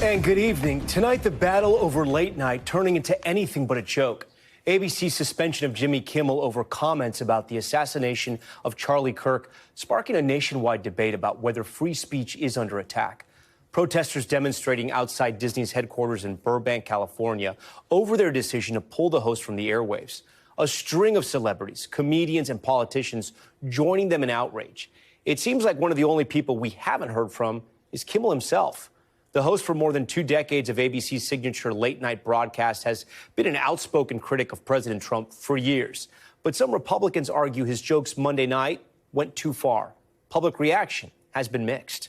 And good evening. Tonight, the battle over late night turning into anything but a joke. ABC's suspension of Jimmy Kimmel over comments about the assassination of Charlie Kirk, sparking a nationwide debate about whether free speech is under attack. Protesters demonstrating outside Disney's headquarters in Burbank, California, over their decision to pull the host from the airwaves. A string of celebrities, comedians, and politicians joining them in outrage. It seems like one of the only people we haven't heard from is Kimmel himself. The host for more than 2 decades of ABC's signature late-night broadcast has been an outspoken critic of President Trump for years. But some Republicans argue his jokes Monday night went too far. Public reaction has been mixed.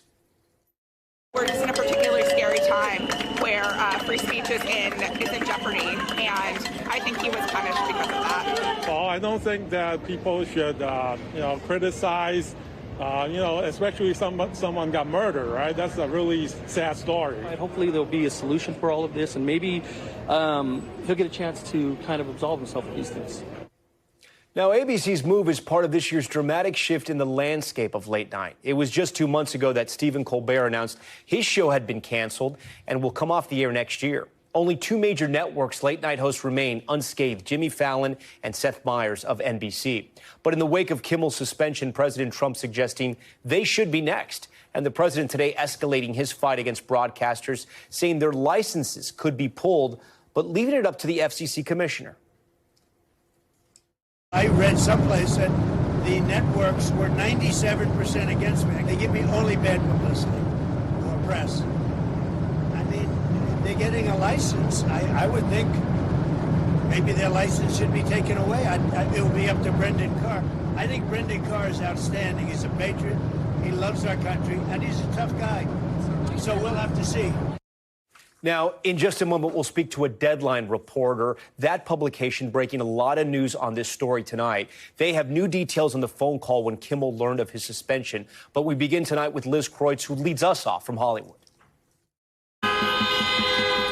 We're just in a particularly scary time where free speech is in jeopardy, and I think he was punished because of that. Well, I don't think that people should, criticize. Especially someone got murdered, right? That's a really sad story. Right, hopefully there'll be a solution for all of this, and maybe he'll get a chance to kind of absolve himself of these things. Now, ABC's move is part of this year's dramatic shift in the landscape of late night. It was just 2 months ago that Stephen Colbert announced his show had been canceled and will come off the air next year. Only 2 major networks' late-night hosts remain unscathed, Jimmy Fallon and Seth Meyers of NBC. But in the wake of Kimmel's suspension, President Trump suggesting they should be next. And the president today escalating his fight against broadcasters, saying their licenses could be pulled, but leaving it up to the FCC commissioner. I read someplace that the networks were 97% against me. They give me only bad publicity or press. They're getting a license. I would think maybe their license should be taken away. It would be up to Brendan Carr. I think Brendan Carr is outstanding. He's a patriot. He loves our country, and he's a tough guy. So we'll have to see. Now, in just a moment, we'll speak to a Deadline reporter. That publication breaking a lot of news on this story tonight. They have new details on the phone call when Kimmel learned of his suspension. But we begin tonight with Liz Kreutz, who leads us off from Hollywood.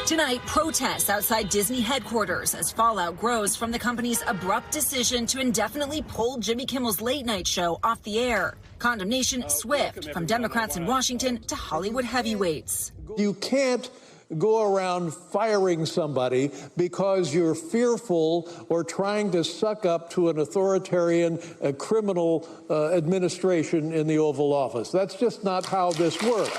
Tonight, protests outside Disney headquarters as fallout grows from the company's abrupt decision to indefinitely pull Jimmy Kimmel's late-night show off the air. Condemnation swift from Democrats in Washington to Hollywood heavyweights. You can't go around firing somebody because you're fearful or trying to suck up to an authoritarian criminal administration in the Oval Office. That's just not how this works.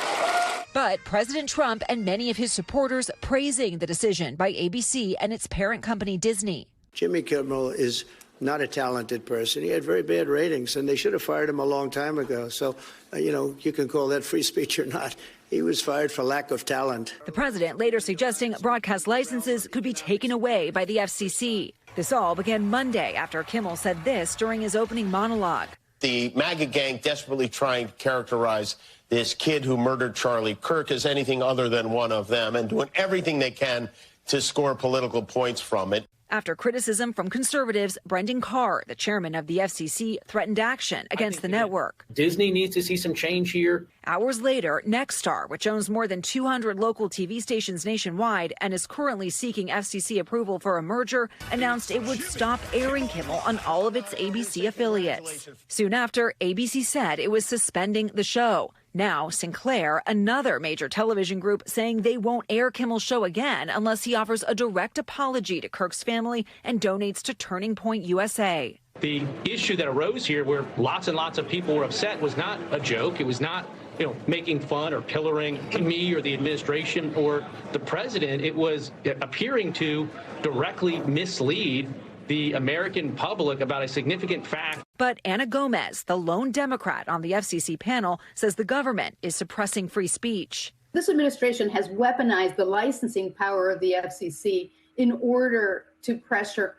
But President Trump and many of his supporters praising the decision by ABC and its parent company, Disney. Jimmy Kimmel is not a talented person. He had very bad ratings, and they should have fired him a long time ago. So, you can call that free speech or not. He was fired for lack of talent. The president later suggesting broadcast licenses could be taken away by the FCC. This all began Monday after Kimmel said this during his opening monologue. The MAGA gang desperately trying to characterize this kid who murdered Charlie Kirk as anything other than one of them and doing everything they can to score political points from it. After criticism from conservatives, Brendan Carr, the chairman of the FCC, threatened action against the network. Disney needs to see some change here. Hours later, Nexstar, which owns more than 200 local TV stations nationwide and is currently seeking FCC approval for a merger, announced it would stop airing Kimmel on all of its ABC affiliates. Soon after, ABC said it was suspending the show. Now, Sinclair, another major television group, saying they won't air Kimmel's show again unless he offers a direct apology to Kirk's family and donates to Turning Point USA. The issue that arose here where lots and lots of people were upset was not a joke. It was not, making fun or pillaring me or the administration or the president. It was appearing to directly mislead the American public about a significant fact. But Anna Gomez, the lone Democrat on the FCC panel, says the government is suppressing free speech. This administration has weaponized the licensing power of the FCC in order to pressure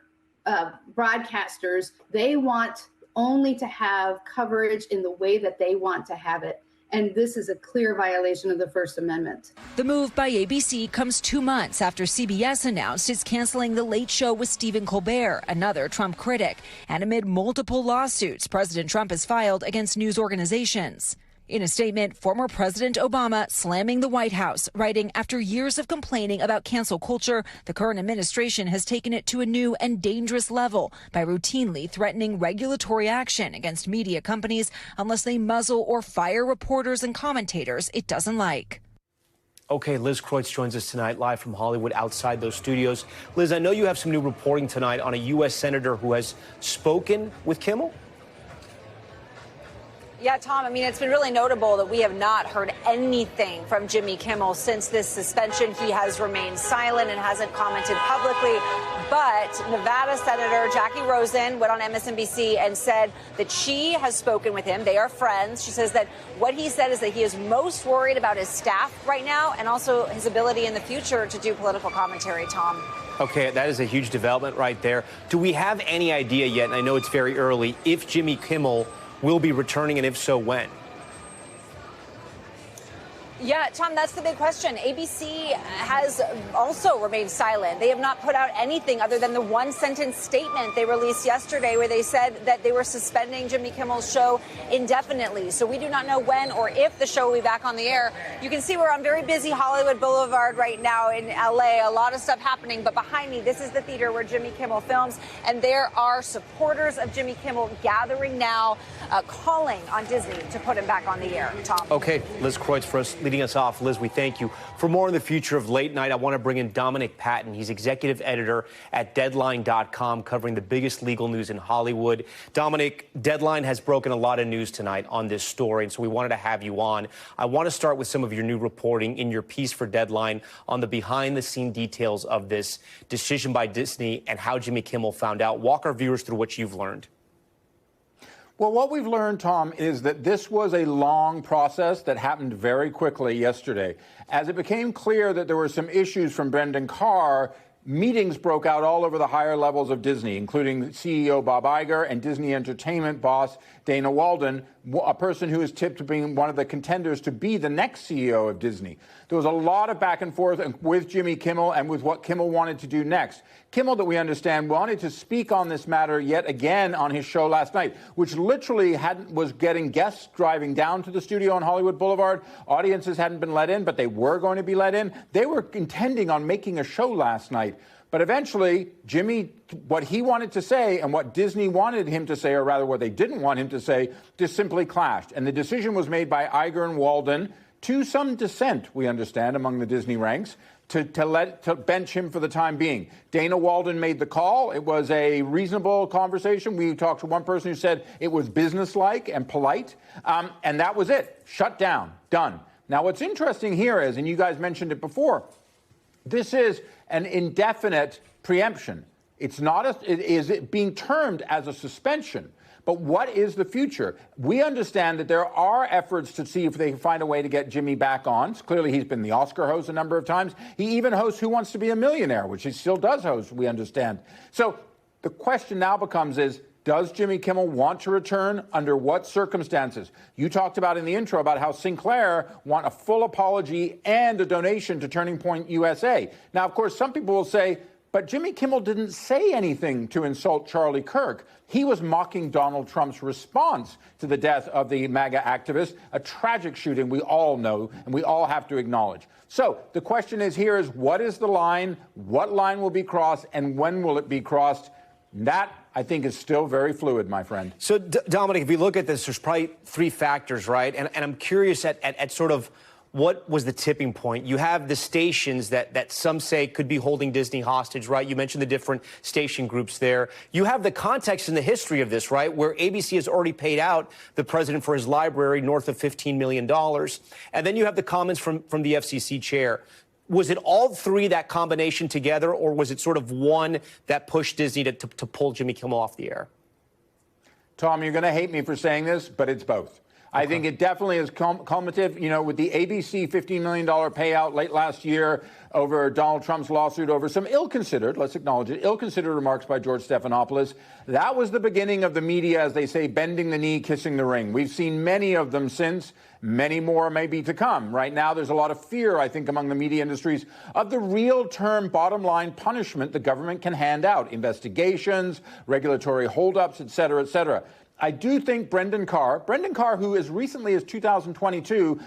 broadcasters. They want only to have coverage in the way that they want to have it. And this is a clear violation of the First Amendment. The move by ABC comes 2 months after CBS announced it's canceling The Late Show with Stephen Colbert, another Trump critic, and amid multiple lawsuits President Trump has filed against news organizations. In a statement, former President Obama slamming the White House, writing, after years of complaining about cancel culture, the current administration has taken it to a new and dangerous level by routinely threatening regulatory action against media companies unless they muzzle or fire reporters and commentators it doesn't like. Okay, Liz Kreutz joins us tonight live from Hollywood outside those studios. Liz, I know you have some new reporting tonight on a U.S. senator who has spoken with Kimmel. Yeah, Tom, I mean, it's been really notable that we have not heard anything from Jimmy Kimmel since this suspension. He has remained silent and hasn't commented publicly. But Nevada Senator Jackie Rosen went on MSNBC and said that she has spoken with him. They are friends. She says that what he said is that he is most worried about his staff right now and also his ability in the future to do political commentary, Tom. Okay, that is a huge development right there. Do we have any idea yet, and I know it's very early, if Jimmy Kimmel will be returning, and if so, when? Yeah, Tom, that's the big question. ABC has also remained silent. They have not put out anything other than the one-sentence statement they released yesterday where they said that they were suspending Jimmy Kimmel's show indefinitely. So we do not know when or if the show will be back on the air. You can see we're on very busy Hollywood Boulevard right now in L.A. A lot of stuff happening. But behind me, this is the theater where Jimmy Kimmel films. And there are supporters of Jimmy Kimmel gathering now, calling on Disney to put him back on the air. Tom. Okay, Liz Kreutz for us leading us off. Liz, we thank you. For more on the future of late night, I want to bring in Dominic Patton. He's executive editor at Deadline.com, covering the biggest legal news in Hollywood. Dominic, Deadline has broken a lot of news tonight on this story, and so we wanted to have you on. I want to start with some of your new reporting in your piece for Deadline on the behind-the-scene details of this decision by Disney and how Jimmy Kimmel found out. Walk our viewers through what you've learned. Well, what we've learned, Tom, is that this was a long process that happened very quickly yesterday. As it became clear that there were some issues from Brendan Carr, meetings broke out all over the higher levels of Disney, including CEO Bob Iger and Disney Entertainment boss Dana Walden, a person who is tipped to being one of the contenders to be the next CEO of Disney. There was a lot of back and forth with Jimmy Kimmel and with what Kimmel wanted to do next. Kimmel, that we understand, wanted to speak on this matter yet again on his show last night, which literally was getting guests driving down to the studio on Hollywood Boulevard. Audiences hadn't been let in, but they were going to be let in. They were intending on making a show last night. But eventually, Jimmy, what he wanted to say and what Disney wanted him to say, or rather what they didn't want him to say, just simply clashed. And the decision was made by Iger and Walden, to some dissent, we understand, among the Disney ranks, to bench him for the time being. Dana Walden made the call. It was a reasonable conversation. We talked to one person who said it was businesslike and polite, and that was it. Shut down. Done. Now, what's interesting here is, and you guys mentioned it before, this is an indefinite preemption. It is being termed as a suspension. But what is the future? We understand that there are efforts to see if they can find a way to get Jimmy back on. Clearly, he's been the Oscar host a number of times. He even hosts Who Wants to Be a Millionaire, which he still does host, we understand. So the question now becomes does Jimmy Kimmel want to return? Under what circumstances? You talked about in the intro about how Sinclair want a full apology and a donation to Turning Point USA. Now, of course, some people will say, but Jimmy Kimmel didn't say anything to insult Charlie Kirk. He was mocking Donald Trump's response to the death of the MAGA activist, a tragic shooting we all know and we all have to acknowledge. So the question is what is the line? What line will be crossed and when will it be crossed? That, I think, is still very fluid, my friend. So, Dominic, if you look at this, there's probably three factors, right? And I'm curious at sort of what was the tipping point? You have the stations that some say could be holding Disney hostage, right? You mentioned the different station groups there. You have the context and the history of this, right, where ABC has already paid out the president for his library north of $15 million. And then you have the comments from the FCC chair. Was it all three, that combination together, or was it sort of one that pushed Disney to pull Jimmy Kimmel off the air? Tom, you're going to hate me for saying this, but it's both. I think it definitely is cumulative. You know, with the ABC $15 million payout late last year over Donald Trump's lawsuit over some ill-considered, let's acknowledge it, ill-considered remarks by George Stephanopoulos, that was the beginning of the media, as they say, bending the knee, kissing the ring. We've seen many of them since. Many more may be to come. Right now, there's a lot of fear, I think, among the media industries of the real-term bottom-line punishment the government can hand out, investigations, regulatory holdups, et cetera, et cetera. I do think Brendan Carr, who as recently as 2022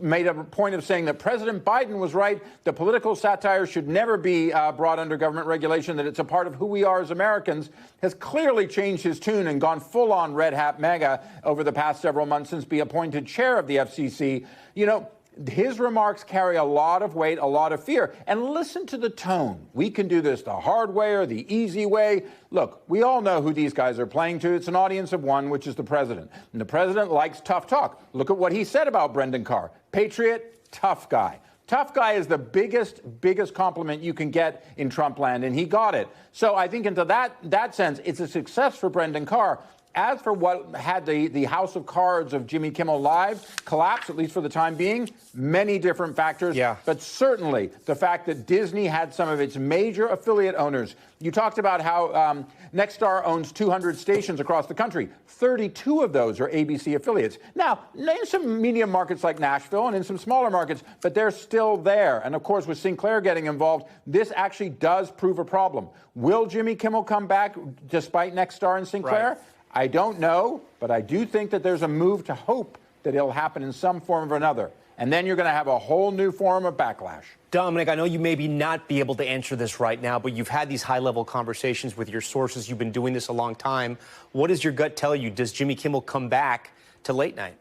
made a point of saying that President Biden was right, that political satire should never be brought under government regulation, that it's a part of who we are as Americans, has clearly changed his tune and gone full-on red hat MAGA over the past several months since being appointed chair of the FCC. You know, His remarks carry a lot of weight, a lot of fear. And listen to the tone. We can do this the hard way or the easy way. Look, we all know who these guys are playing to. It's an audience of one, which is the president. And the president likes tough talk. Look at what he said about Brendan Carr. Patriot, tough guy. Tough guy is the biggest compliment you can get in Trump land, and he got it. So I think into that sense, it's a success for Brendan Carr. As for what had the house of cards of Jimmy Kimmel Live collapse, at least for the time being, many different factors. Yeah. But certainly the fact that Disney had some of its major affiliate owners. You talked about how Nexstar owns 200 stations across the country. 32 of those are ABC affiliates. Now, in some medium markets like Nashville and in some smaller markets, but they're still there. And of course, with Sinclair getting involved, this actually does prove a problem. Will Jimmy Kimmel come back despite Nexstar and Sinclair? Right. I don't know, but I do think that there's a move to hope that it'll happen in some form or another. And then you're going to have a whole new form of backlash. Dominic, I know you maybe not be able to answer this right now, but you've had these high-level conversations with your sources. You've been doing this a long time. What does your gut tell you? Does Jimmy Kimmel come back to late night?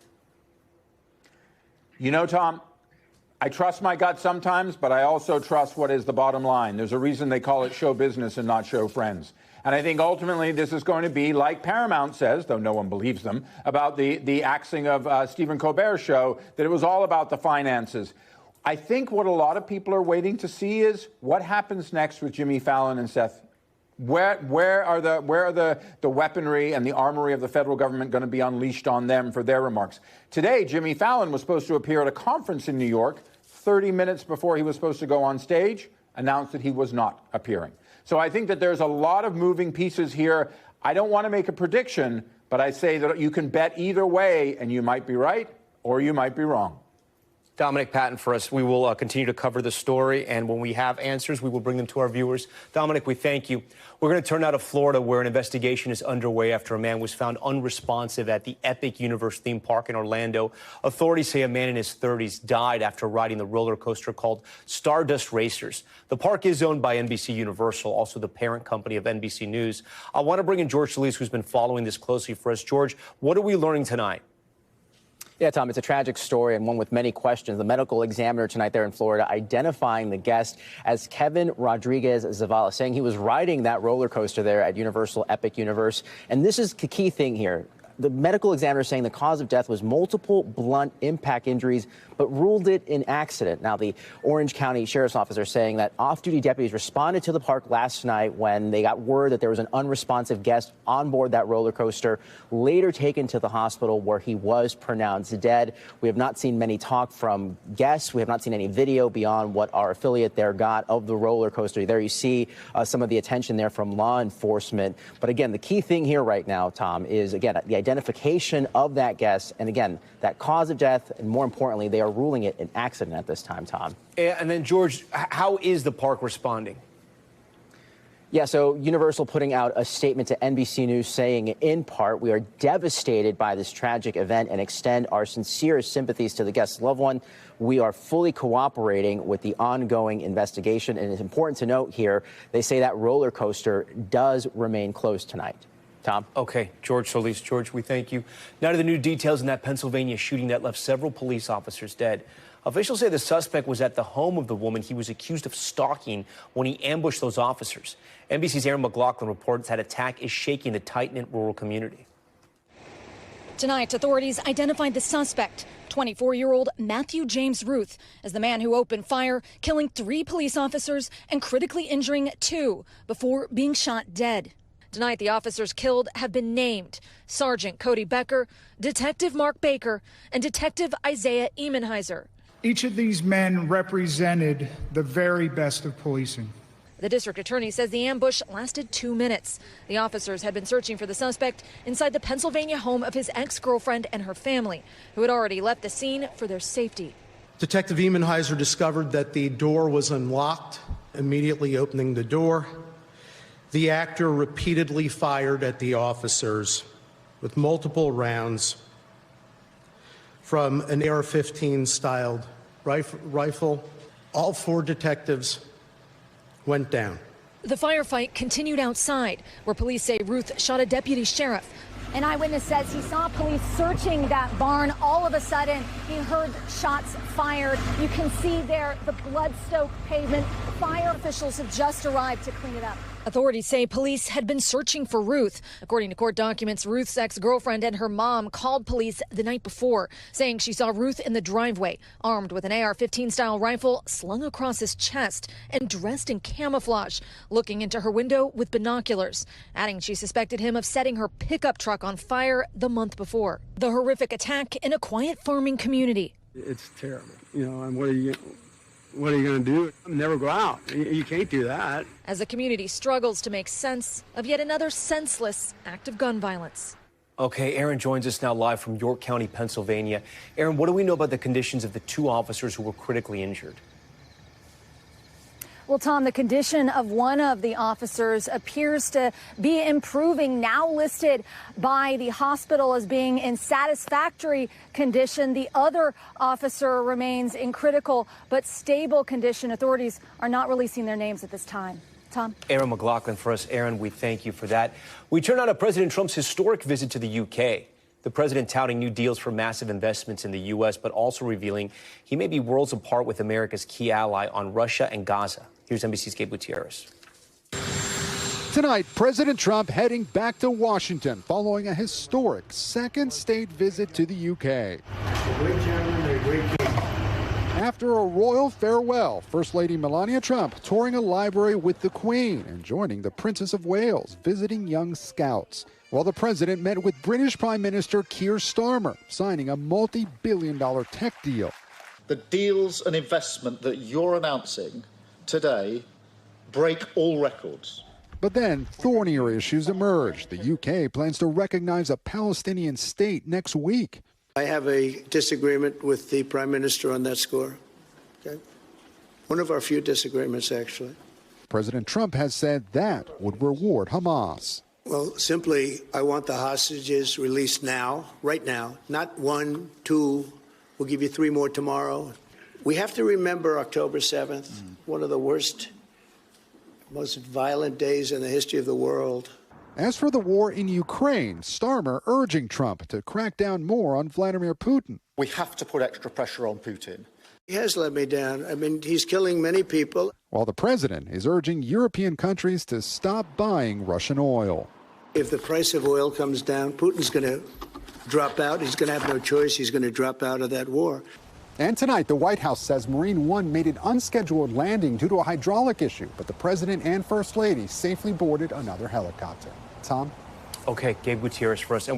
You know, Tom, I trust my gut sometimes, but I also trust what is the bottom line. There's a reason they call it show business and not show friends. And I think ultimately this is going to be, like Paramount says, though no one believes them, about the axing of Stephen Colbert's show, that it was all about the finances. I think what a lot of people are waiting to see is what happens next with Jimmy Fallon and Seth. Where are the weaponry and the armory of the federal government going to be unleashed on them for their remarks? Today, Jimmy Fallon was supposed to appear at a conference in New York. 30 minutes before he was supposed to go on stage, announced that he was not appearing. So I think that there's a lot of moving pieces here. I don't want to make a prediction, but I say that you can bet either way, and you might be right or you might be wrong. Dominic Patton for us. We will continue to cover the story, and when we have answers, we will bring them to our viewers. Dominic, we thank you. We're going to turn now to Florida, where an investigation is underway after a man was found unresponsive at the Epic Universe theme park in Orlando. Authorities say a man in his 30s died after riding the roller coaster called Stardust Racers. The park is owned by NBC Universal, also the parent company of NBC News. I want to bring in George Solis, who's been following this closely for us. George, what are we learning tonight? Yeah, Tom, it's a tragic story and one with many questions. The medical examiner tonight there in Florida identifying the guest as Kevin Rodriguez Zavala, saying he was riding that roller coaster there at Universal Epic Universe. And this is the key thing here. The medical examiner saying the cause of death was multiple blunt impact injuries, but ruled it an accident. Now, the Orange County Sheriff's Office are saying that off-duty deputies responded to the park last night when they got word that there was an unresponsive guest on board that roller coaster, later taken to the hospital where he was pronounced dead. We have not seen many talk from guests. We have not seen any video beyond what our affiliate there got of the roller coaster. There you see some of the attention there from law enforcement. But again, the key thing here right now, Tom, is, again, the identification of that guest, and again, that cause of death, and more importantly, they are ruling it an accident at this time, Tom. And then, George, how is the park responding? Yeah, so Universal putting out a statement to NBC News saying, in part, we are devastated by this tragic event and extend our sincerest sympathies to the guest's loved one. We are fully cooperating with the ongoing investigation. And it's important to note here, they say that roller coaster does remain closed tonight. Tom? Okay, George Solis. George, we thank you. Now to the new details in that Pennsylvania shooting that left several police officers dead. Officials say the suspect was at the home of the woman he was accused of stalking when he ambushed those officers. NBC's Aaron McLaughlin reports that attack is shaking the tight-knit rural community. Tonight, authorities identified the suspect, 24-year-old Matthew James Ruth, as the man who opened fire, killing 3 police officers and critically injuring 2 before being shot dead. Tonight, the officers killed have been named: Sergeant Cody Becker, Detective Mark Baker, and Detective Isaiah Emenheiser. Each of these men represented the very best of policing. The district attorney says the ambush lasted 2 minutes. The officers had been searching for the suspect inside the Pennsylvania home of his ex-girlfriend and her family, who had already left the scene for their safety. Detective Emenheiser discovered that the door was unlocked. Immediately opening the door, the actor repeatedly fired at the officers with multiple rounds from an AR-15 styled rifle. All 4 detectives went down. The firefight continued outside, where police say Ruth shot a deputy sheriff. An eyewitness says he saw police searching that barn. All of a sudden, he heard shots fired. You can see there the blood-soaked pavement. Fire officials have just arrived to clean it up. Authorities say police had been searching for Ruth. According to court documents, Ruth's ex-girlfriend and her mom called police the night before, saying she saw Ruth in the driveway, armed with an AR-15-style rifle slung across his chest and dressed in camouflage, looking into her window with binoculars, adding she suspected him of setting her pickup truck on fire the month before. The horrific attack in a quiet farming community. It's terrible, and what are you going to do? Never go out. You can't do that. As the community struggles to make sense of yet another senseless act of gun violence. Okay, Aaron joins us now live from York County, Pennsylvania. Aaron, what do we know about the conditions of the two officers who were critically injured? Well, Tom, the condition of one of the officers appears to be improving, now listed by the hospital as being in satisfactory condition. The other officer remains in critical but stable condition. Authorities are not releasing their names at this time. Tom? Aaron McLaughlin for us. Aaron, we thank you for that. We turn on to President Trump's historic visit to the UK. The president touting new deals for massive investments in the U.S., but also revealing he may be worlds apart with America's key ally on Russia and Gaza. Here's NBC's Gabe Gutierrez. Tonight, President Trump heading back to Washington following a historic second state visit to the UK. After a royal farewell, First Lady Melania Trump touring a library with the Queen and joining the Princess of Wales visiting young scouts, while the president met with British Prime Minister Keir Starmer, signing a multi-billion-dollar tech deal. The deals and investment that you're announcing today break all records. But then thornier issues emerged. The UK plans to recognize a Palestinian state next week. I have a disagreement with the Prime Minister on that score. Okay? One of our few disagreements, actually. President Trump has said that would reward Hamas. Well, simply, I want the hostages released now, right now, not 1, 2, we'll give you 3 more tomorrow. We have to remember October 7th, one of the worst, most violent days in the history of the world. As for the war in Ukraine, Starmer urging Trump to crack down more on Vladimir Putin. We have to put extra pressure on Putin. He has let me down. I mean, he's killing many people. While the president is urging European countries to stop buying Russian oil. If the price of oil comes down, Putin's going to drop out. He's going to have no choice. He's going to drop out of that war. And tonight, the White House says Marine One made an unscheduled landing due to a hydraulic issue, but the president and First Lady safely boarded another helicopter. Tom? Okay, Gabe Gutierrez for us.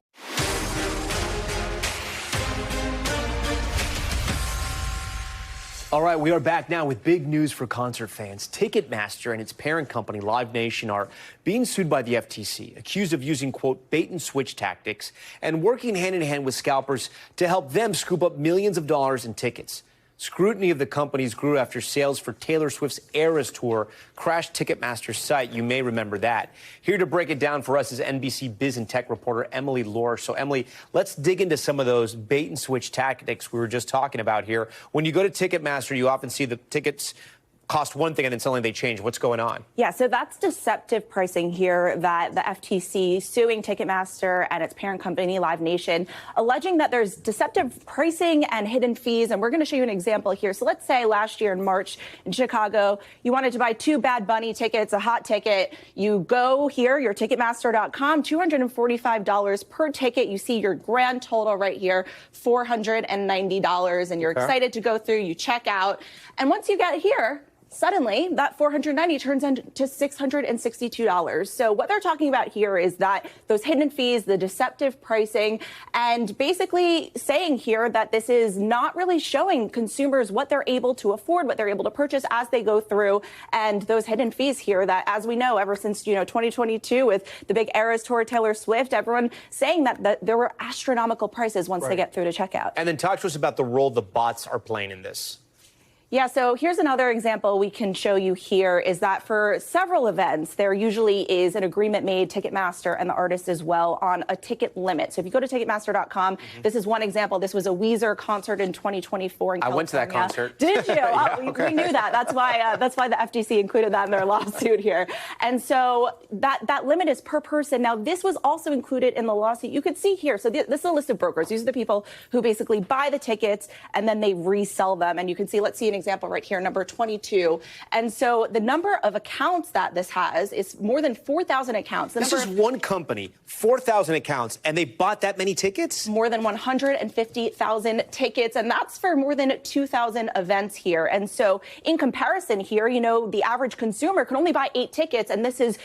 All right, we are back now with big news for concert fans. Ticketmaster and its parent company, Live Nation, are being sued by the FTC, accused of using, quote, bait-and-switch tactics and working hand-in-hand with scalpers to help them scoop up millions of dollars in tickets. Scrutiny of the companies grew after sales for Taylor Swift's Eras Tour crashed Ticketmaster's site. You may remember that. Here to break it down for us is NBC Biz and Tech reporter Emily Lohr. So, Emily, let's dig into some of those bait-and-switch tactics we were just talking about here. When you go to Ticketmaster, you often see the tickets cost one thing and then suddenly they change. What's going on? Yeah, so that's deceptive pricing here that the FTC suing Ticketmaster and its parent company, Live Nation, alleging that there's deceptive pricing and hidden fees. And we're going to show you an example here. So let's say last year in March in Chicago, you wanted to buy 2 Bad Bunny tickets, a hot ticket. You go here, your Ticketmaster.com, $245 per ticket. You see your grand total right here, $490. And you're excited to go through, you check out. And once you get here, suddenly, that $490 turns into $662. So what they're talking about here is that those hidden fees, the deceptive pricing, and basically saying here that this is not really showing consumers what they're able to afford, what they're able to purchase as they go through, and those hidden fees here that, as we know, ever since 2022 with the big Eras Tour, Taylor Swift, everyone saying that there were astronomical prices once they get through to checkout. And then talk to us about the role the bots are playing in this. Yeah, so here's another example we can show you here is that for several events, there usually is an agreement made, Ticketmaster and the artist as well, on a ticket limit. So if you go to Ticketmaster.com, this is one example. This was a Weezer concert in 2024 in California. I went to that concert. Did you? Yeah, we knew that. That's why the FTC included that in their lawsuit here. And so that limit is per person. Now, this was also included in the lawsuit. You could see here. So this is a list of brokers. These are the people who basically buy the tickets and then they resell them. And you can see, let's see an example right here, number 22. And so the number of accounts that this has is more than 4,000 accounts. This is one company, 4,000 accounts, and they bought that many tickets? More than 150,000 tickets, and that's for more than 2,000 events here. And so in comparison here, the average consumer can only buy 8 tickets, and this is,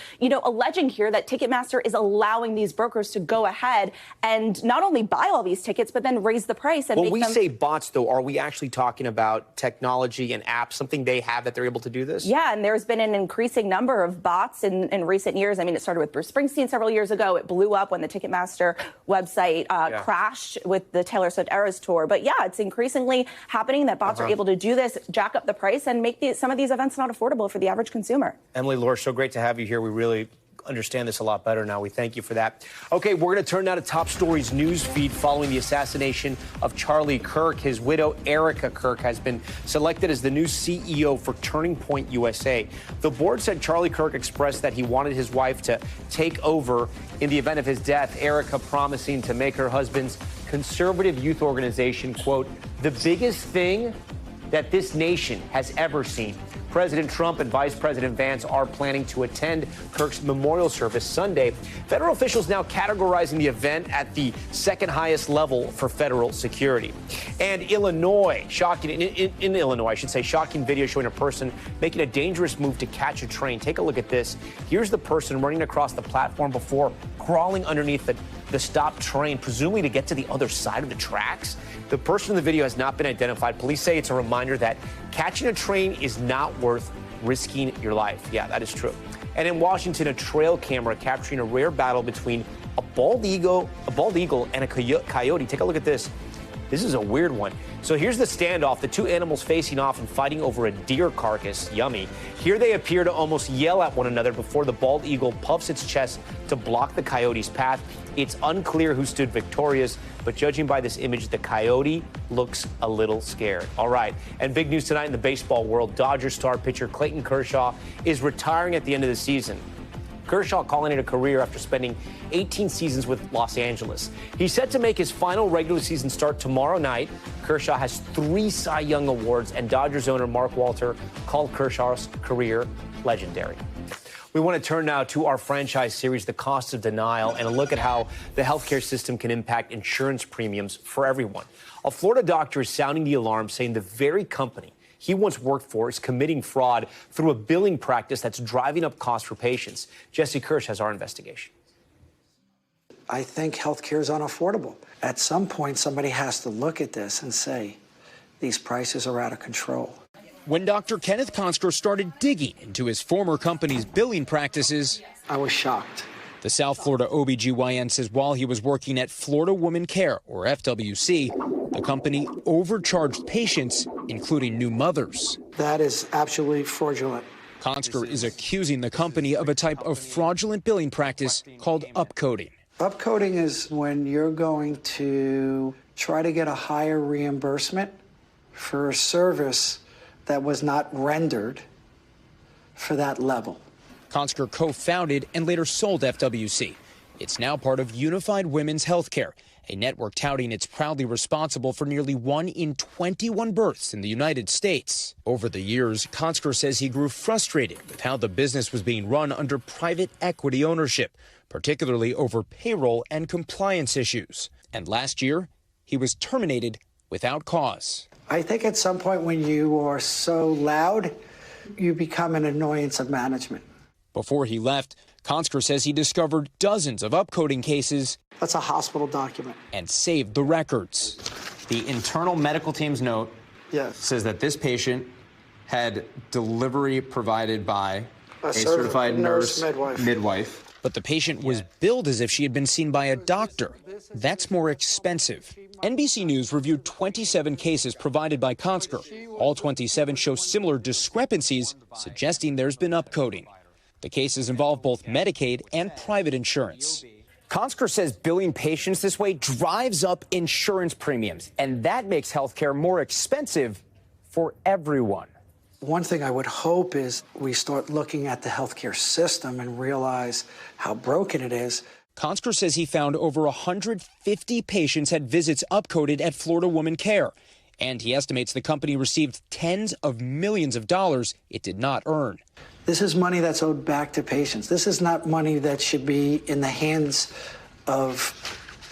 alleging here that Ticketmaster is allowing these brokers to go ahead and not only buy all these tickets, but then raise the price and when we say bots, though, are we actually talking about technology and apps, something they have that they're able to do this? Yeah, and there's been an increasing number of bots in recent years. I mean, it started with Bruce Springsteen several years ago. It blew up when the Ticketmaster website crashed with the Taylor Swift Eras Tour. But yeah, it's increasingly happening that bots are able to do this, jack up the price, and make some of these events not affordable for the average consumer. Emily, Laura, so great to have you here. We really understand this a lot better now. We thank you for that. Okay, we're going to turn now to Top Stories news feed following the assassination of Charlie Kirk. His widow, Erica Kirk, has been selected as the new CEO for Turning Point USA. The board said Charlie Kirk expressed that he wanted his wife to take over in the event of his death, Erica promising to make her husband's conservative youth organization, quote, the biggest thing that this nation has ever seen. President Trump and Vice President Vance are planning to attend Kirk's memorial service Sunday. Federal officials now categorizing the event at the second highest level for federal security. And Illinois, in Illinois, I should say, shocking video showing a person making a dangerous move to catch a train. Take a look at this. Here's the person running across the platform before crawling underneath the stopped train, presumably to get to the other side of the tracks. The person in the video has not been identified. Police say it's a reminder that catching a train is not worth risking your life. Yeah, that is true. And in Washington, a trail camera capturing a rare battle between a bald eagle and a coyote. Take a look at this. This is a weird one. So here's the standoff, the two animals facing off and fighting over a deer carcass. Yummy. Here they appear to almost yell at one another before the bald eagle puffs its chest to block the coyote's path. It's unclear who stood victorious, but judging by this image, the coyote looks a little scared. All right, and big news tonight in the baseball world. Dodgers star pitcher Clayton Kershaw is retiring at the end of the season. Kershaw calling it a career after spending 18 seasons with Los Angeles. He's set to make his final regular season start tomorrow night. Kershaw has 3 Cy Young awards, and Dodgers owner Mark Walter called Kershaw's career legendary. We want to turn now to our franchise series, The Cost of Denial, and a look at how the healthcare system can impact insurance premiums for everyone. A Florida doctor is sounding the alarm, saying the very company he once worked for is committing fraud through a billing practice that's driving up costs for patients. Jesse Kirsch has our investigation. I think healthcare is unaffordable. At some point, somebody has to look at this and say, these prices are out of control. When Dr. Kenneth Consker started digging into his former company's billing practices, I was shocked. The South Florida OBGYN says while he was working at Florida Women Care, or FWC, the company overcharged patients, including new mothers. That is absolutely fraudulent. Consker is accusing the company of a type of fraudulent billing practice called upcoding. Upcoding is when you're going to try to get a higher reimbursement for a service that was not rendered for that level. Consker co-founded and later sold FWC. It's now part of Unified Women's Healthcare, a network touting it's proudly responsible for nearly 1 in 21 births in the United States. Over the years, Consker says he grew frustrated with how the business was being run under private equity ownership, particularly over payroll and compliance issues. And last year, he was terminated without cause. I think at some point when you are so loud, you become an annoyance of management. Before he left, Consker says he discovered dozens of upcoding cases. That's a hospital document. And saved the records. The internal medical team's note says that this patient had delivery provided by a certified nurse midwife. But the patient was billed as if she had been seen by a doctor. That's more expensive NBC News reviewed 27 cases provided by Konsker. All 27 show similar discrepancies, suggesting there's been upcoding. The cases involve both Medicaid and private insurance. Konsker says billing patients this way drives up insurance premiums, and that makes healthcare more expensive for everyone. One thing I would hope is we start looking at the healthcare system and realize how broken it is. Konsker says he found over 150 patients had visits upcoded at Florida Woman Care, and he estimates the company received tens of millions of dollars it did not earn. This is money that's owed back to patients. This is not money that should be in the hands of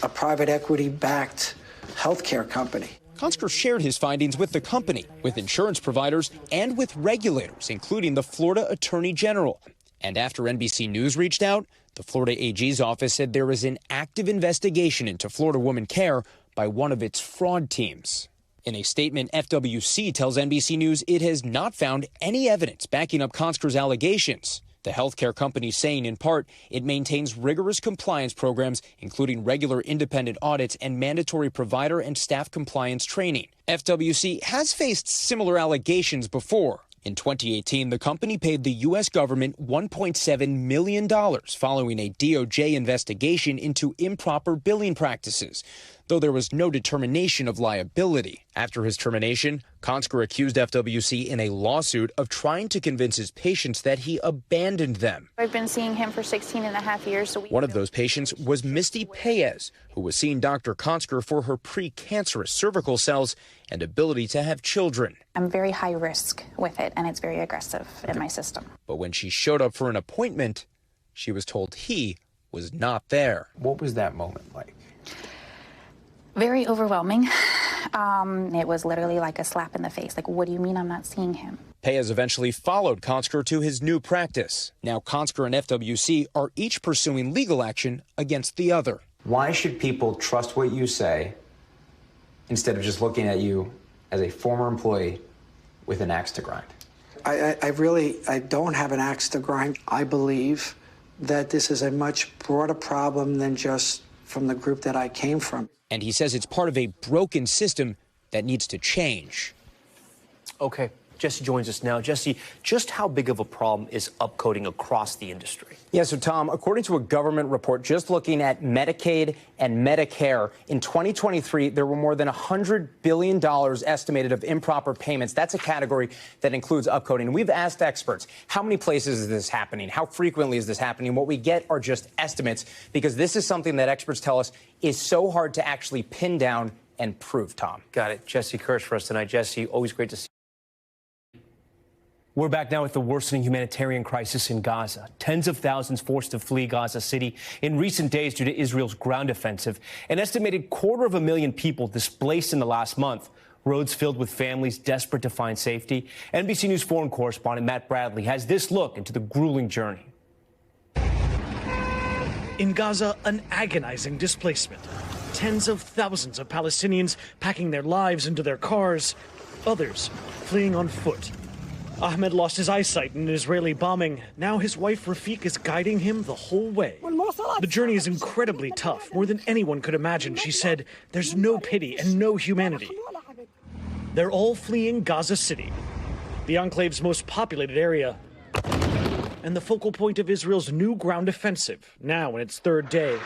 a private equity-backed healthcare company. Konsker shared his findings with the company, with insurance providers, and with regulators, including the Florida Attorney General. And after NBC News reached out, the Florida AG's office said there is an active investigation into Florida Woman Care by one of its fraud teams. In a statement, FWC tells NBC News it has not found any evidence backing up Konsker's allegations. The healthcare company saying, in part, it maintains rigorous compliance programs, including regular independent audits and mandatory provider and staff compliance training. FWC has faced similar allegations before. In 2018, the company paid the U.S. government $1.7 million following a DOJ investigation into improper billing practices, though there was no determination of liability. After his termination, Konsker accused FWC in a lawsuit of trying to convince his patients that he abandoned them. I've been seeing him for 16 and a half years. So One of those patients was Misty Paez, who was seeing Dr. Konsker for her precancerous cervical cells and ability to have children. I'm very high risk with it, and it's very aggressive in my system. But when she showed up for an appointment, she was told he was not there. What was that moment like? Very overwhelming. It was literally like a slap in the face. Like, what do you mean I'm not seeing him? Paez eventually followed Konsker to his new practice. Now Konsker and FWC are each pursuing legal action against the other. Why should people trust what you say instead of just looking at you as a former employee with an axe to grind? I don't have an axe to grind. I believe that this is a much broader problem than just from the group that I came from. And he says it's part of a broken system that needs to change. Okay, Jesse joins us now. Jesse, just how big of a problem is upcoding across the industry? Yeah, so Tom, according to a government report just looking at Medicaid and Medicare, in 2023, there were more than $100 billion estimated of improper payments. That's a category that includes upcoding. And we've asked experts, how many places is this happening? How frequently is this happening? What we get are just estimates, because this is something that experts tell us is so hard to actually pin down and prove, Tom. Got it. Jesse Kirsch for us tonight. Jesse, always great to see you. We're back now with the worsening humanitarian crisis in Gaza. Tens of thousands forced to flee Gaza City in recent days due to Israel's ground offensive. An estimated 250,000 people displaced in the last month. Roads filled with families desperate to find safety. NBC News foreign correspondent Matt Bradley has this look into the grueling journey. In Gaza, an agonizing displacement. Tens of thousands of Palestinians packing their lives into their cars, others fleeing on foot. Ahmed lost his eyesight in an Israeli bombing. Now his wife Rafiq is guiding him the whole way. The journey is incredibly tough, more than anyone could imagine. She said, there's no pity and no humanity. They're all fleeing Gaza City, the enclave's most populated area, and the focal point of Israel's new ground offensive, now in its third day.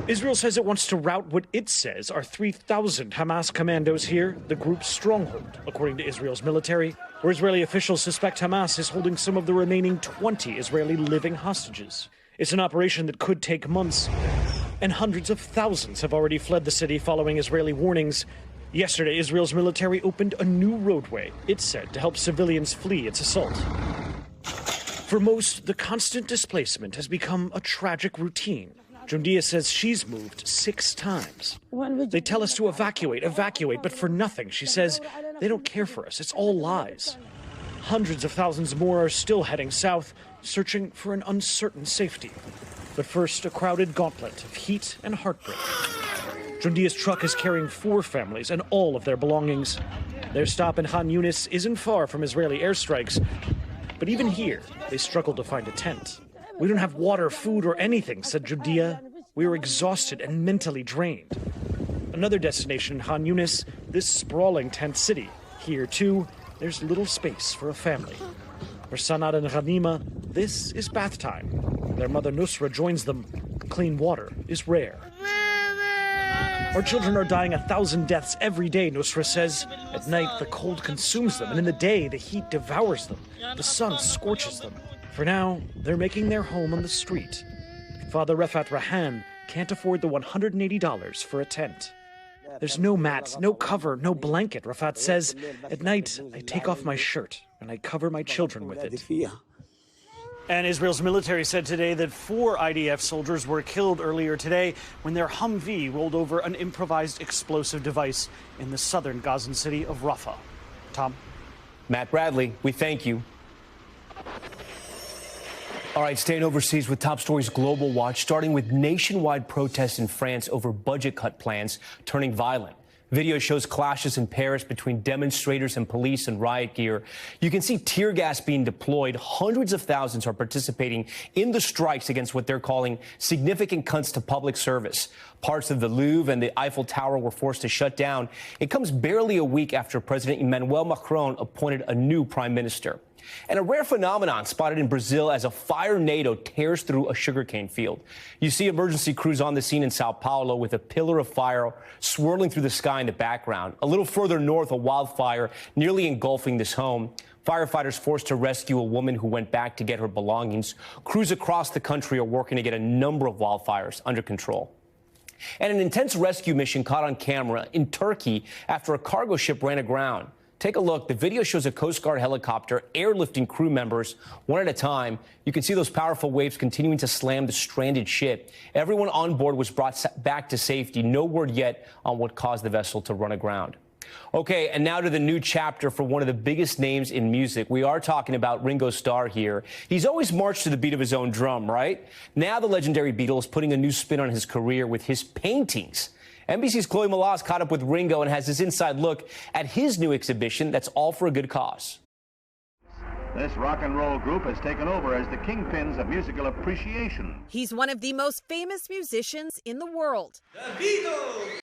Israel says it wants to rout what it says are 3,000 Hamas commandos here, the group's stronghold, according to Israel's military, where Israeli officials suspect Hamas is holding some of the remaining 20 Israeli living hostages. It's an operation that could take months, and hundreds of thousands have already fled the city following Israeli warnings. Yesterday, Israel's military opened a new roadway, it said, to help civilians flee its assault. For most, the constant displacement has become a tragic routine. Jundia says she's moved 6 times. They tell us to evacuate, but for nothing. She says they don't care for us. It's all lies. Hundreds of thousands more are still heading south, searching for an uncertain safety. But first, a crowded gauntlet of heat and heartbreak. Jundia's truck is carrying 4 families and all of their belongings. Their stop in Khan Yunis isn't far from Israeli airstrikes, but even here, they struggle to find a tent. We don't have water, food, or anything, said Jundia. We are exhausted and mentally drained. Another destination, Han Yunis, this sprawling tent city. Here, too, there's little space for a family. For Sanad and Ghanima, this is bath time. Their mother Nusra joins them. Clean water is rare. Our children are dying 1,000 deaths every day, Nusra says. At night, the cold consumes them, and in the day, the heat devours them. The sun scorches them. For now, they're making their home on the street. Father Refat Rahan can't afford the $180 for a tent. There's no mat, no cover, no blanket, Rafat says. At night, I take off my shirt and I cover my children with it. And Israel's military said today that 4 IDF soldiers were killed earlier today when their Humvee rolled over an improvised explosive device in the southern Gazan city of Rafah. Tom? Matt Bradley, we thank you. All right, staying overseas with Top Stories Global Watch, starting with nationwide protests in France over budget cut plans turning violent. Video shows clashes in Paris between demonstrators and police in riot gear. You can see tear gas being deployed. Hundreds of thousands are participating in the strikes against what they're calling significant cuts to public service. Parts of the Louvre and the Eiffel Tower were forced to shut down. It comes barely a week after President Emmanuel Macron appointed a new prime minister. And a rare phenomenon spotted in Brazil as a fire tornado tears through a sugarcane field. You see emergency crews on the scene in Sao Paulo with a pillar of fire swirling through the sky in the background. A little further north, a wildfire nearly engulfing this home. Firefighters forced to rescue a woman who went back to get her belongings. Crews across the country are working to get a number of wildfires under control. And an intense rescue mission caught on camera in Turkey after a cargo ship ran aground. Take a look. The video shows a Coast Guard helicopter airlifting crew members one at a time. You can see those powerful waves continuing to slam the stranded ship. Everyone on board was brought back to safety. No word yet on what caused the vessel to run aground. Okay, and now to the new chapter for one of the biggest names in music. We are talking about Ringo Starr here. He's always marched to the beat of his own drum, right? Now the legendary Beatle is putting a new spin on his career with his paintings. NBC's Chloe Malas caught up with Ringo and has this inside look at his new exhibition that's all for a good cause. This rock and roll group has taken over as the kingpins of musical appreciation. He's one of the most famous musicians in the world. The Beatles!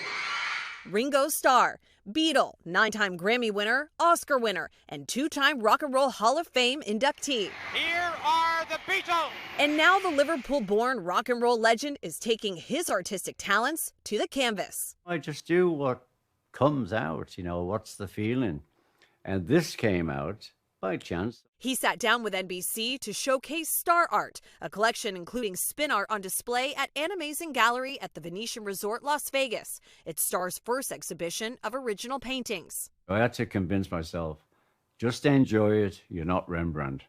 Ringo Starr, Beatle, 9-time Grammy winner, Oscar winner, and 2-time Rock and Roll Hall of Fame inductee. Here are the Beatles! And now the Liverpool-born rock and roll legend is taking his artistic talents to the canvas. I just do what comes out, you know, what's the feeling? And this came out by chance. He sat down with NBC to showcase Star Art, a collection including spin art on display at An Amazing Gallery at the Venetian Resort, Las Vegas. It's Starr's first exhibition of original paintings. I had to convince myself, just enjoy it, you're not Rembrandt.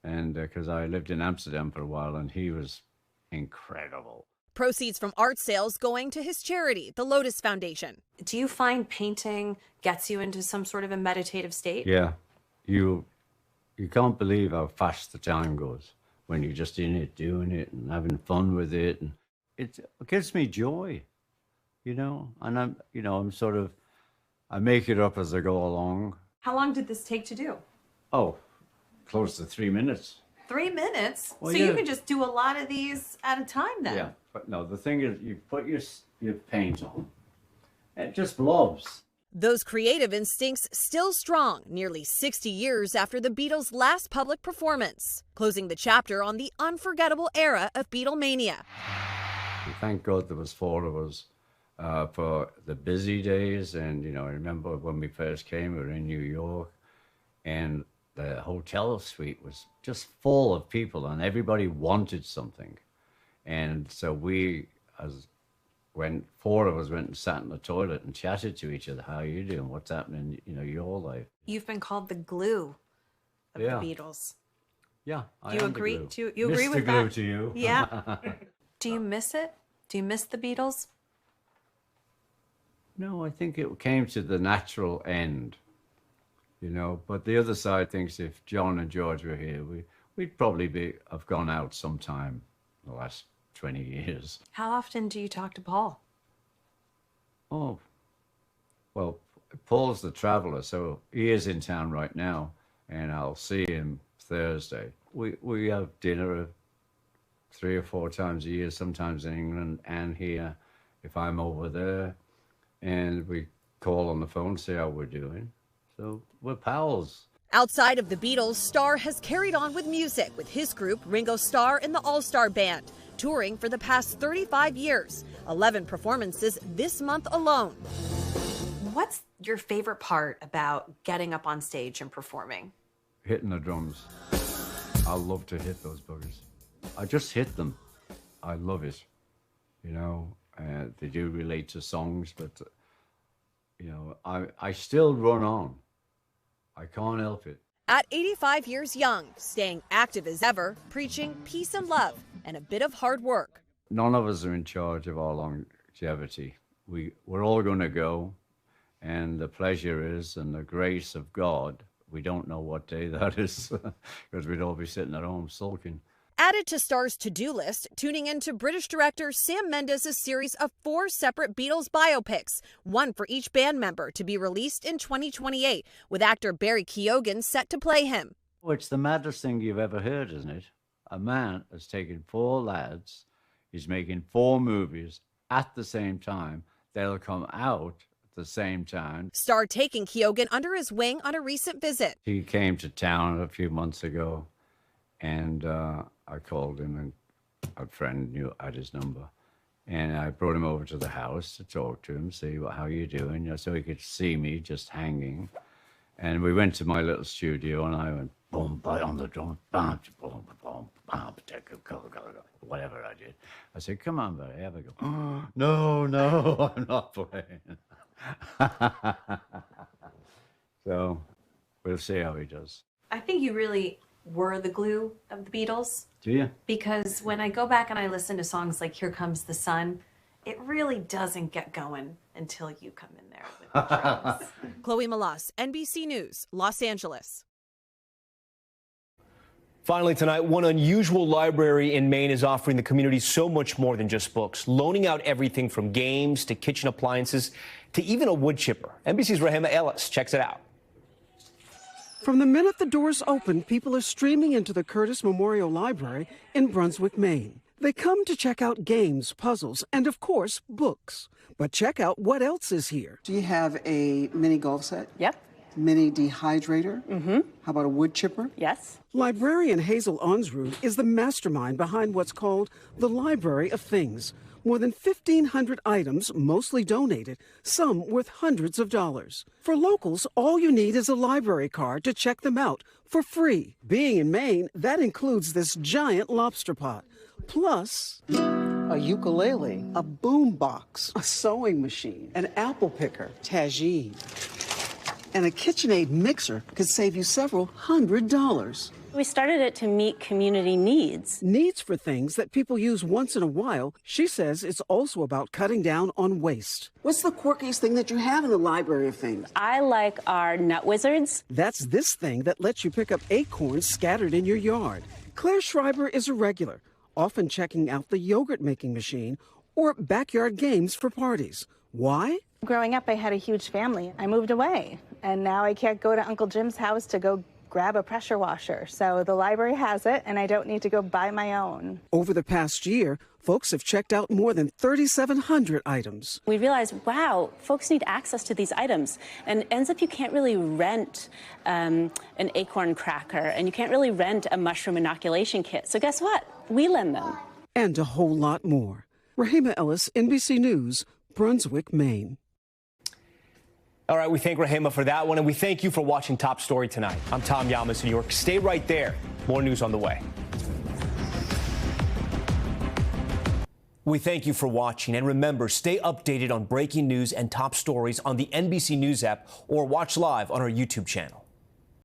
And because I lived in Amsterdam for a while and he was incredible. Proceeds from art sales going to his charity, the Lotus Foundation. Do you find painting gets you into some sort of a meditative state? Yeah, you can't believe how fast the time goes when you're just in it, doing it and having fun with it. And it gives me joy, you know, and I'm sort of, I make it up as I go along. How long did this take to do? Oh, close to 3 minutes. 3 minutes? Well, so yeah. you can just do a lot of these at a time then? Yeah, but no, the thing is you put your paint on, it just blobs. Those creative instincts still strong, nearly 60 years after the Beatles' last public performance, closing the chapter on the unforgettable era of Beatlemania. Thank God there was 4 of us for the busy days. And, you know, I remember when we first came, we were in New York, and the hotel suite was just full of people, and everybody wanted something. And so when 4 of us went and sat in the toilet and chatted to each other, how are you doing? What's happening, you know, your life? You've been called the glue of the Beatles. Yeah, Do you agree? Do you agree Mr. with Glue that? to you. Yeah. Do you miss it? Do you miss the Beatles? No, I think it came to the natural end, you know. But the other side thinks if John and George were here, we'd probably have gone out sometime in the last 20 years. How often do you talk to Paul? Oh, well, Paul's the traveler, so he is in town right now, and I'll see him Thursday. We have dinner 3 or 4 times a year, sometimes in England and here, if I'm over there. and we call on the phone, see how we're doing. So we're pals. Outside of the Beatles, Starr has carried on with music with his group Ringo Starr and the All-Star Band, touring for the past 35 years, 11 performances this month alone. What's your favorite part about getting up on stage and performing? Hitting the drums. I love to hit those buggers. I just hit them. I love it. You know, they do relate to songs, but, you know, I still run on. I can't help it. At 85 years young, staying active as ever, preaching peace and love and a bit of hard work. None of us are in charge of our longevity. We're all going to go, and the pleasure is, and the grace of God, we don't know what day that is, because we'd all be sitting at home sulking. Added to Starr's to-do list, tuning into British director Sam Mendes' series of 4 separate Beatles biopics, one for each band member, to be released in 2028, with actor Barry Keoghan set to play him. Oh, it's the maddest thing you've ever heard, isn't it? A man has taken 4 lads, he's making 4 movies at the same time. They'll come out at the same time. Starr taking Keoghan under his wing on a recent visit. He came to town a few months ago, and I called him, and a friend had his number, and I brought him over to the house to talk to him, see how you doing, you know, so he could see me just hanging. And we went to my little studio, and I went boom, on the drum, boom, boom, boom, boom, whatever I did. I said, "Come on, buddy, have a go." Oh, no, I'm not playing. So we'll see how he does. I think you really were the glue of the Beatles. Do you? Because when I go back and I listen to songs like Here Comes the Sun, it really doesn't get going until you come in there with the drums. Chloe Malas, NBC News, Los Angeles. Finally tonight, one unusual library in Maine is offering the community so much more than just books, loaning out everything from games to kitchen appliances to even a wood chipper. NBC's Rahema Ellis checks it out. From the minute the doors open, people are streaming into the Curtis Memorial Library in Brunswick, Maine. They come to check out games, puzzles, and of course, books. But check out what else is here. Do you have a mini golf set? Yep. Mini dehydrator? Mm-hmm. How about a wood chipper? Yes. Librarian Hazel Onsrud is the mastermind behind what's called the Library of Things. More than 1,500 items, mostly donated, some worth hundreds of dollars. For locals, all you need is a library card to check them out for free. Being in Maine, that includes this giant lobster pot, plus A ukulele, a boom box, a sewing machine, an apple picker, tagine, and a KitchenAid mixer could save you several $100s. We started it to meet community needs. Needs for things that people use once in a while. She says it's also about cutting down on waste. What's the quirkiest thing that you have in the Library of Things? I like our nut wizards. That's this thing that lets you pick up acorns scattered in your yard. Claire Schreiber is a regular, often checking out the yogurt making machine or backyard games for parties. Why? Growing up, I had a huge family. I moved away, and now I can't go to Uncle Jim's house to go grab a pressure washer. So the library has it, and I don't need to go buy my own. Over the past year, folks have checked out more than 3,700 items. We realized, wow, folks need access to these items. And it ends up you can't really rent an acorn cracker, and you can't really rent a mushroom inoculation kit. So guess what? We lend them. And a whole lot more. Rahema Ellis, NBC News, Brunswick, Maine. All right, we thank Rahema for that one, and we thank you for watching Top Story tonight. I'm Tom Llamas in New York. Stay right there. More news on the way. We thank you for watching, and remember, stay updated on breaking news and top stories on the NBC News app or watch live on our YouTube channel.